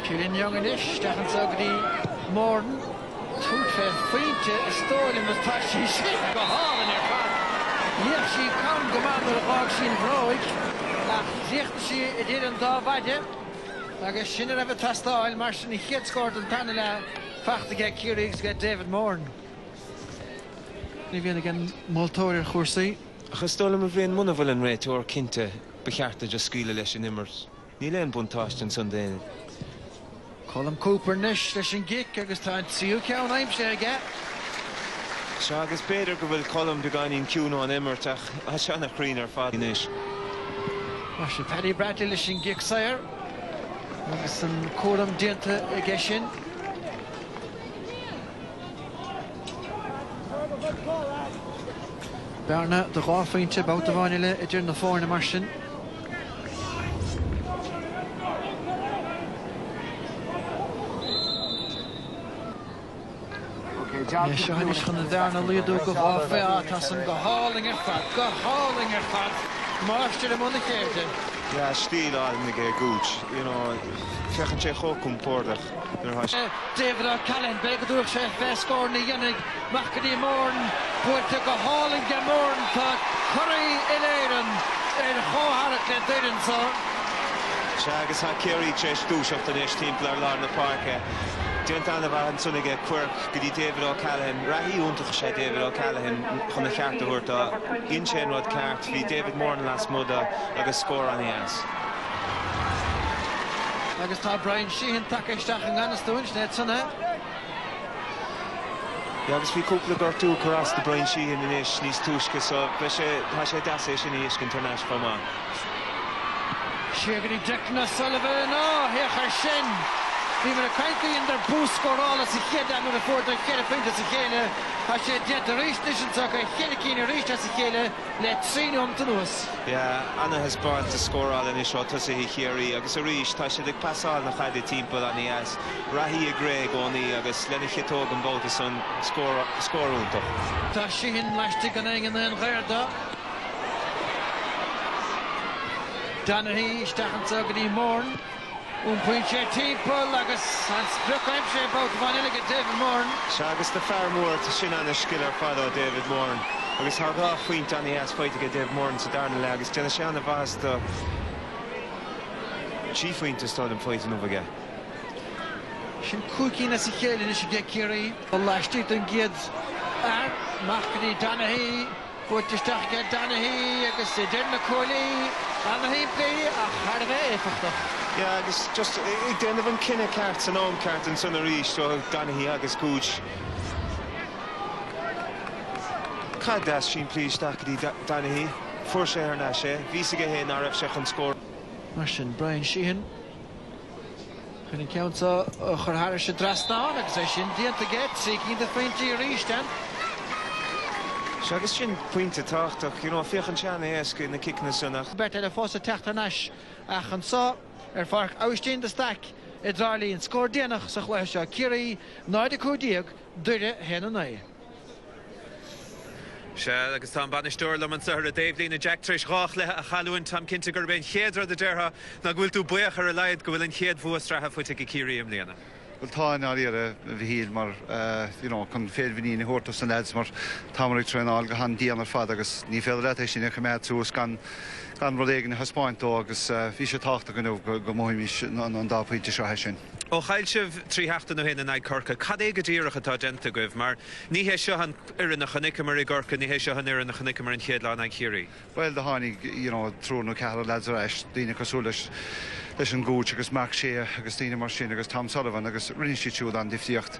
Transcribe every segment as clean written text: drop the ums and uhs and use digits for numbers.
Cillian Young in ish, Stefan Sogdy, Morden, Tootfed, Feinte, Stolen with Tashi, Shit, go hall in your car. Yeah, she can't go on with a bog, she in Vroig. Zicht she did in Davadje. I guess she didn't have a test oil, Marshall, he hit scored and Tanila, Fach to get Kerry to get David Morden. Even again, Moltori Chursi. Gestolen me vriend Munneville en Ray to Kinte, bejaarde just skile les in immers. Niet alleen bontaast en Sunday. Colm Cooper nish, leis an gig, agus tá tíú ceann aimse aige. Se agus beidir go bhfuil Colm beganin ciúnó an immerteach a seanna chrín ar fad inis. Mar sin Paddy Bradley leis an gig sair. Agus an cólam dianta aige sin. Berna de ráfainte bouta bhainile idir na fórna mar sin. Yeah, Shahanish van de Darna Lido go bhá tá san go háling ar fad. Máiste le muna chéirte. Ja, stíl á na gé gúch, you know, fechan sé chócum pórdach. David O'Callaghan, begadúach sé fescór na dhéannig, machcadí Morden, buirte go háling de Morden tá Kerry iléiran chóharach le deirin sa. Se agus ha Kerry sé stúiseach an éis timpplair lá na parke. Dient an bhar an sunnige cuirc go dtí David O'Callaghan, rahí úntach sé David O'Callaghan chun na chearta thuirta, in sé rud ceart, hí David Morden las muda agus scór an ias. Agus tá Brian Sheehan takeisteach an ganas dúins net sanna. Ja, agus bhí cúpla gortú chorás de Brian Sheehan in isis níos túisce, so tá sé deasa sin isis internais fama. Siagadi Declan Sullivan, héchar sin. Bhí mar a caiintí in der bús scórála sa chéad an ar a fórta chéad finte sa chéile. Tá sé dead a ríist is an tucha chéad cín a ríist sa chéile le tríú an tanús. Ja, Anna has bart a scórála in seo tusa hí Kerry agus a ríist tá sé ag pasáil na chaide timppla an ias. Rahí a gré gcónaí agus lena chitóg an bóta san scórúntach. Tá Sheehan leiste gan éigen an ghairda. Donaghy stachan Sogdy Morden. Puintse timppla agus an spruchaim sé bóta bhainile go David Morden. Se agus de fearmór tá sin anna sciil ar fad ó David Morden. Agus thar gá faoint an ias fáite go David Morden sa darna le agus déanna sé anna bhas do tífaointe stáil an fáite nó bhaige. Sin cúcína sa chéile is go Kerry. Leistíit an giad ar machcadí Donaghy. Buirteisteach go Donaghy agus idir na cólaí an himplaí a charbh éfachtach. Ja, agus just ag déanamh an cinenne ceart an ám ceart an sunna ríist ó Donaghy agus cúch. Cad das sin plíisteach go dtí Donaghy, fuair sé ar ná sé, bhí sa go héin á raibh sé chun scór. Mar sin Brian Sheehan. Chun ceanta churthar sé drasnáin agus é sin díanta get sí cín de féintí a ríisten. Se agus sin puinte táchtach, fiochan seanna éasca na cicna sunnach. Bert le fósa teachtanas ach an sá farc áistín de stac I ddralíonn scór déanach sa chluiche seo Kerry 9-2 duire héna 9. Se agus tá banisteúir le an sahar a Davelín a Jack Trish rách le a chaúin tam cinnte gur ben chéadra de deartha na bhfuil tú buach ar a leid go bhfuil an chéad bhuastratha fuite go Kerry am léana. Well, tá ná a bhíl mar chun féadhíní na hórtas san leid mar tamaraigh treáil go han díanar fad agus ní féidir éis sin chumé túús gan rud éigen na haspáintó agus bhí sé táachta go móimís an dápaíte seo sin. Ó chail sibh trí heachta nó héna naid corca, cad é go ddíireach atá genta goibh, mar ní hé seo an ar na chanicca mar I gorca, ní hé seo an ar na chanicca mar an chéad lá na Kerry. Well, de hánig trú nó cear leid éis, daoine cosú leis an gúid agus Mark sé agus daoine mar sin agus Tom Sullivan agus rinstitúd an diftíocht.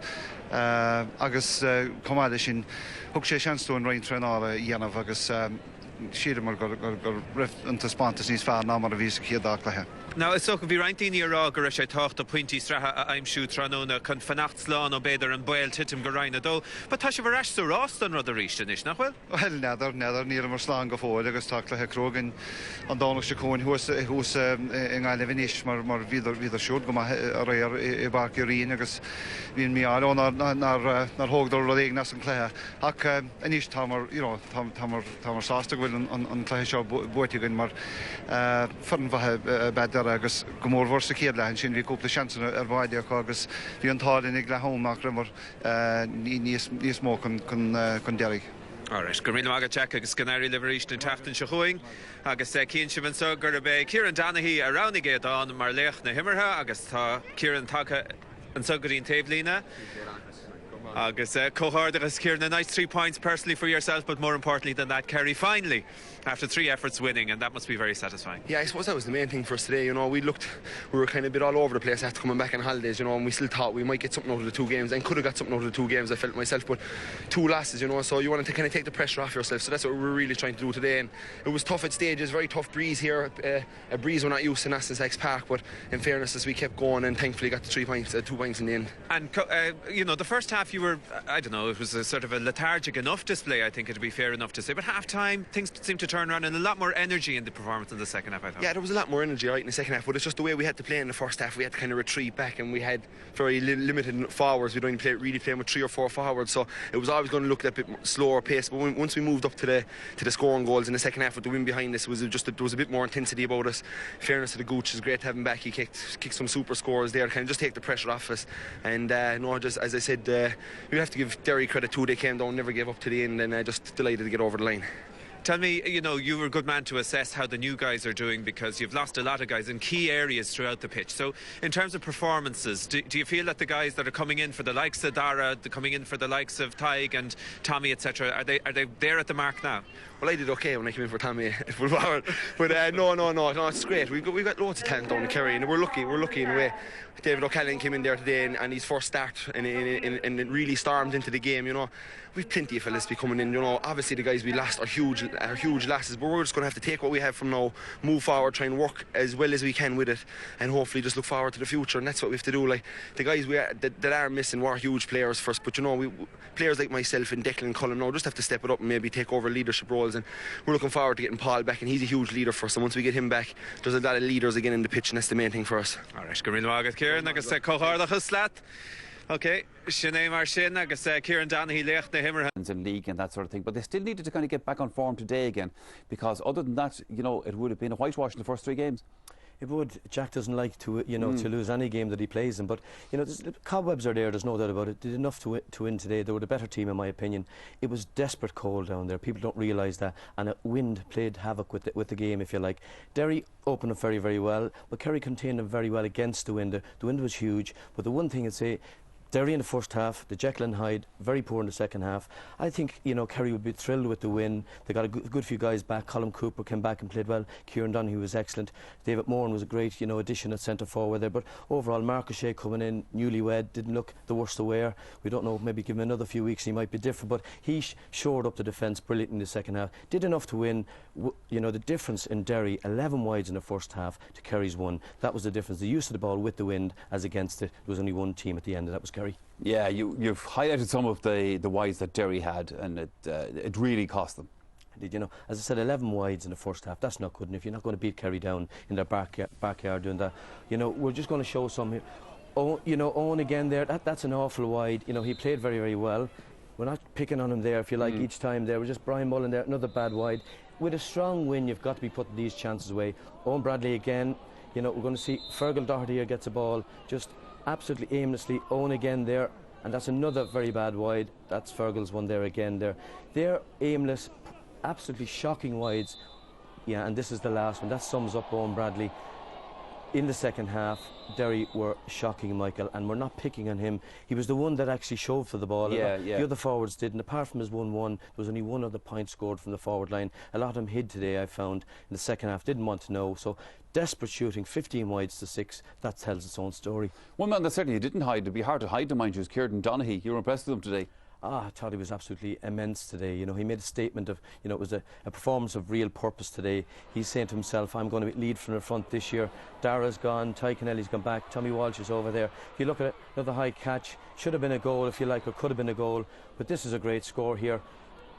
Agus comáide sin thug sé seanstún roiinn treála dhéanamh agus siad mar gur rih an taspátas níos fearr ná mar a bhí sa chéadach lethe. Now, is ook bhí reintíní ará gur sé tácht a pointí stratha a aimsú tróna chun fannacht slán ó beidir an bail titim go raine dó, but tá sé bhar eistú rás an rud a ríiste is nachfuil? Well, nedar níl mar slán go fóil agus tá lethe crogan an dánach se cóin hús in gáile viníis mar víidir siúd go a réir I barciúín agus bhíon míáil nar hógdor ru éag nas an cléthe. Ach inis tá mar sásta bhfuil an cléthe seo buirtegann mar fan bhathe beidir dar agus go mór bhór sa céad lein sin bhí cúpla seansan ar bhaide agus bhí an tálainn ag le hómach rimar níos mó chun Derry. Áris, go riile agad teach agus Canary Liveríist na taftain se chuing agus cín si man so gur bé Kieran Donaghy a ronig é an mar leach na himmartha agus tá Kieran take an sugarín tablína. Agus cohard agus Kieran, a nice 3 points personally for yourself, but more importantly than that, Kerry finally, after 3 efforts, winning, and that must be very satisfying. Yeah, I suppose that was the main thing for us today. You know, we were kind of a bit all over the place after coming back on holidays, you know, and we still thought we might get something out of the 2 games, and could have got something out of the 2 games, I felt myself, but 2 losses, you know, so you wanted to kind of take the pressure off yourself, so that's what we were really trying to do today, and it was tough at stages, very tough breeze here, a breeze we're not used to in Aston Sykes Park, but in fairness, as we kept going, and thankfully got the 2 points in the end. And, you know, the first half you were, I don't know, it was a sort of a lethargic enough display, I think it'd be fair enough to say, but half-time, things seemed to turn around, and a lot more energy in the performance in the second half, I thought. Yeah, there was a lot more energy, right, in the second half, but it's just the way we had to play in the first half. We had to kind of retreat back, and we had very limited forwards. We'd only really playing with 3 or 4 forwards, so it was always going to look a bit slower pace. But once we moved up to the scoring goals in the second half with the win behind us, there was a bit more intensity about us. In fairness to the Gooch, it's great to have him back. He kicked some super scores there to kind of just take the pressure off us. And no, just as I said, we have to give Derry credit too. They came down, never gave up to the end, and just delighted to get over the line. Tell me, you know, you were a good man to assess how the new guys are doing because you've lost a lot of guys in key areas throughout the pitch. So, in terms of performances, do you feel that the guys that are coming in for the likes of Dara, coming in for the likes of Tig and Tommy, etc., are they there at the mark now? Well, I did okay when I came in for Tommy at full forward, but no, it's great. We've got loads of talent down in Kerry, and we're lucky in a way. David O'Callaghan came in there today, and his first start, and it really stormed into the game. You know, we've plenty of fellas be coming in. You know, obviously the guys we lost are huge losses, but we're just going to have to take what we have from now, move forward, try and work as well as we can with it, and hopefully just look forward to the future. And that's what we have to do. Like the guys that are missing were huge players first, but you know, players like myself and Declan and Colin now just have to step it up and maybe take over leadership roles. And we're looking forward to getting Paul back, and he's a huge leader for us. And once we get him back, there's a lot of leaders again in the pitch, and that's the main thing for us. All right, go riile agad Kieran agus cohardachas slat. Okay, Sinead mar sin agus Kieran Donaghy leach na himmartha in league and that sort of thing, but they still needed to kind of get back on form today again, because other than that, you know, it would have been a whitewash in the first 3 games. It would. Jack doesn't like to, you know, to lose any game that he plays in. But you know, cobwebs are there. There's no doubt about it. Did enough to win today. They were the better team, in my opinion. It was desperate cold down there. People don't realise that, and a wind played havoc with the game, if you like. Derry opened up very, very well, but Kerry contained them very well against the wind. The wind was huge. But the one thing I'd say, Derry in the first half, the Jekyll and Hyde, very poor in the second half. I think, you know, Kerry would be thrilled with the win. They got a good few guys back. Colin Cooper came back and played well. Kieran Donaghy was excellent. David Moran was a great, you know, addition at centre forward there. But overall, Mark O'Shea coming in, newlywed, didn't look the worst aware. We don't know, maybe give him another few weeks, he might be different. But he shored up the defence brilliant in the second half. Did enough to win. You know, the difference in Derry, 11 wides in the first half to Kerry's 1. That was the difference. The use of the ball with the wind as against it. There was only one team at the end, and that was Kerry. Yeah, you've highlighted some of the wides that Derry had, and it really cost them. Indeed, you know, as I said, 11 wides in the first half. That's not good enough. You're not going to beat Kerry down in their backyard doing that. You know, we're just going to show some. You know, Owen again there. That's an awful wide. You know, he played very, very well. We're not picking on him there, if you like, each time there. We're just Brian Mullen there, another bad wide. With a strong win, you've got to be putting these chances away. Owen Bradley again. You know, we're going to see Fergal Doherty here gets a ball just absolutely aimlessly. Owen again there, and that's another very bad wide. That's Fergal's one there again there. They're aimless, absolutely shocking wides. Yeah, and this is the last one. That sums up Owen Bradley. In the second half, Derry were shocking, Michael, and we're not picking on him. He was the one that actually shoved for the ball. Yeah. The other forwards didn't. Apart from his 1-1, there was only one other point scored from the forward line. A lot of them hid today, I found, in the second half. Didn't want to know. So, desperate shooting, 15 wides to 6. That tells its own story. One man that certainly didn't hide, it'd be hard to hide to mind you, is Kieran Donaghy. You were impressed with him today. I thought he was absolutely immense today. You know, he made a statement of, you know, it was a performance of real purpose today. He's saying to himself, I'm going to lead from the front this year. Dara's gone, Ty Kennelly's gone back, Tommy Walsh is over there. If you look at it, another high catch, should have been a goal if you like, or could have been a goal, but this is a great score here.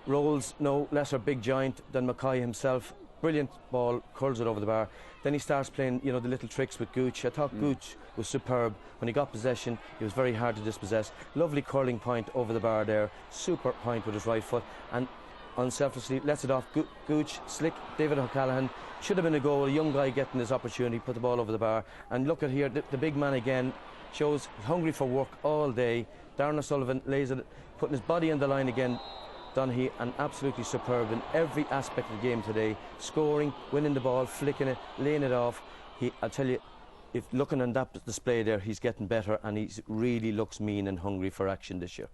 Rolls no lesser big giant than Mackay himself. Brilliant ball, curls it over the bar. Then he starts playing, you know, the little tricks with Gooch. I thought Gooch was superb. When he got possession, he was very hard to dispossess. Lovely curling point over the bar there. Super point with his right foot. And unselfishly lets it off. Gooch, slick, David O'Callaghan. Should have been a goal. A young guy getting his opportunity, put the ball over the bar. And look at here, the big man again shows hungry for work all day. Darren O'Sullivan lays it, putting his body on the line again. Donaghy, and absolutely superb in every aspect of the game today. Scoring, winning the ball, flicking it, laying it off. I'll tell you, if looking on that display there, he's getting better, and he really looks mean and hungry for action this year.